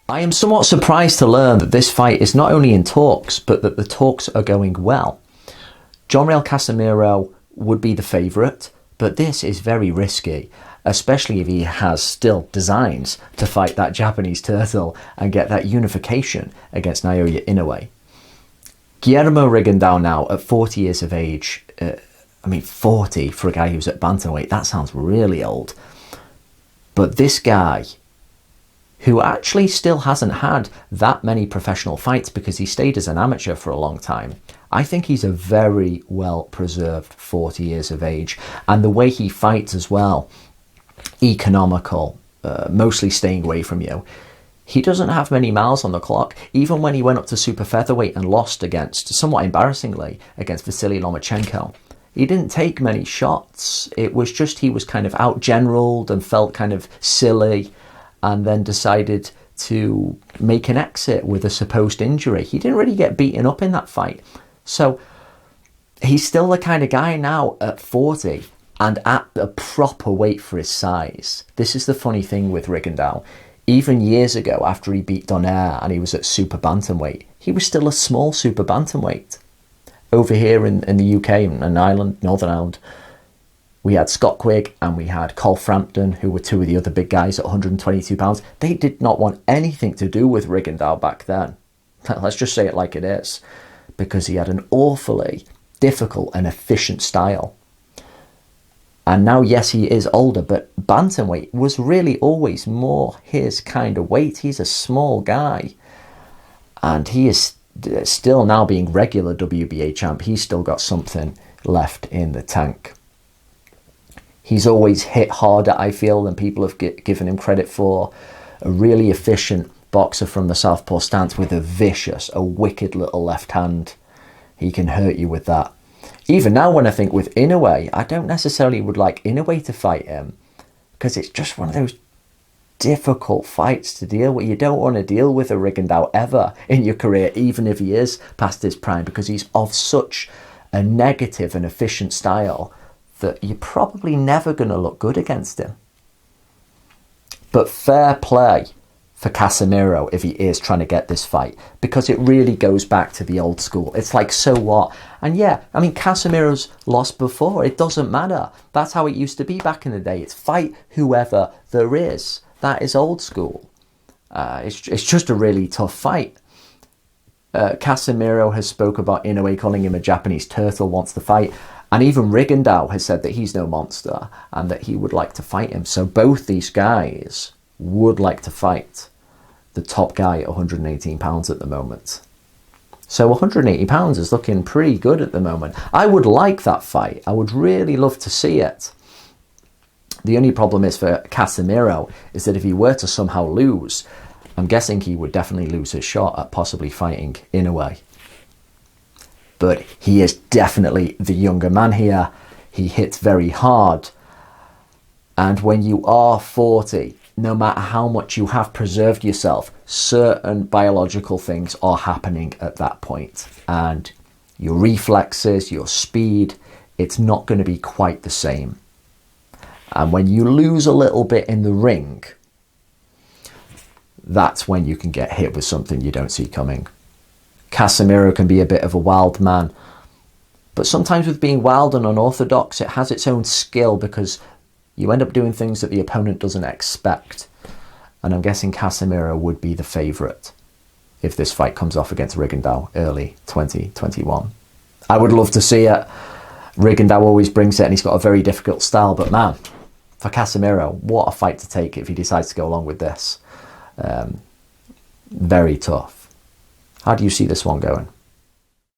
I am somewhat surprised to learn that this fight is not only in talks, but that the talks are going well. Riel Casimero would be the favourite, but this is very risky, especially if he has still designs to fight that Japanese turtle and get that unification against Naoya Inoue. Guillermo Rigondeaux now at 40 years of age, 40 for a guy who's at bantamweight, that sounds really old. But this guy, who actually still hasn't had that many professional fights because he stayed as an amateur for a long time, I think he's a very well-preserved 40 years of age. And the way he fights as well, economical, mostly staying away from you. He doesn't have many miles on the clock. Even when he went up to super featherweight and lost against, somewhat embarrassingly, against Vasily Lomachenko, he didn't take many shots. It was just he was kind of out-generaled and felt kind of silly, and then decided to make an exit with a supposed injury. He didn't really get beaten up in that fight. So he's still the kind of guy now at 40 and at a proper weight for his size. This is the funny thing with Rigondeaux. Even years ago, after he beat Donaire and he was at super bantamweight, he was still a small super bantamweight. Over here in the UK and Ireland, Northern Ireland, we had Scott Quigg and we had Cole Frampton, who were two of the other big guys at 122 pounds. They did not want anything to do with Rigondeaux back then. Let's just say it like it is. Because he had an awfully difficult and efficient style. And now, yes, he is older, but bantamweight was really always more his kind of weight. He's a small guy. And he is still now being regular WBA champ. He's still got something left in the tank. He's always hit harder, I feel, than people have given him credit for. A really efficient boxer from the southpaw stance with a wicked little left hand. He can hurt you with that. Even now, when I think with Inoue, I don't necessarily would like Inoue to fight him, because it's just one of those difficult fights to deal with. You don't want to deal with a Rigondeaux ever in your career, even if he is past his prime, because he's of such a negative and efficient style that you're probably never going to look good against him. But fair play for Casimero if he is trying to get this fight, because it really goes back to the old school. It's like, so what? And yeah, I mean, Casimero's lost before. It doesn't matter. That's how it used to be back in the day. It's fight whoever there is. That is old school. It's just a really tough fight. Casimero has spoke about Inoue calling him a Japanese turtle, wants to fight. And even Rigondeaux has said that he's no monster and that he would like to fight him. So both these guys would like to fight the top guy at 118 pounds at the moment. So 180 pounds is looking pretty good at the moment. I would like that fight. I would really love to see it. The only problem is for Casimero is that if he were to somehow lose, I'm guessing he would definitely lose his shot at possibly fighting Inoue. But he is definitely the younger man here. He hits very hard. And when you are 40, no matter how much you have preserved yourself, certain biological things are happening at that point. And your reflexes, your speed, it's not going to be quite the same. And when you lose a little bit in the ring, that's when you can get hit with something you don't see coming. Casimero can be a bit of a wild man, but sometimes with being wild and unorthodox, it has its own skill, because you end up doing things that the opponent doesn't expect. And I'm guessing Casimero would be the favourite if this fight comes off against Rigondeaux early 2021. I would love to see it. Rigondeaux always brings it, and he's got a very difficult style, but man, for Casimero, what a fight to take if he decides to go along with this. Very tough. How do you see this one going?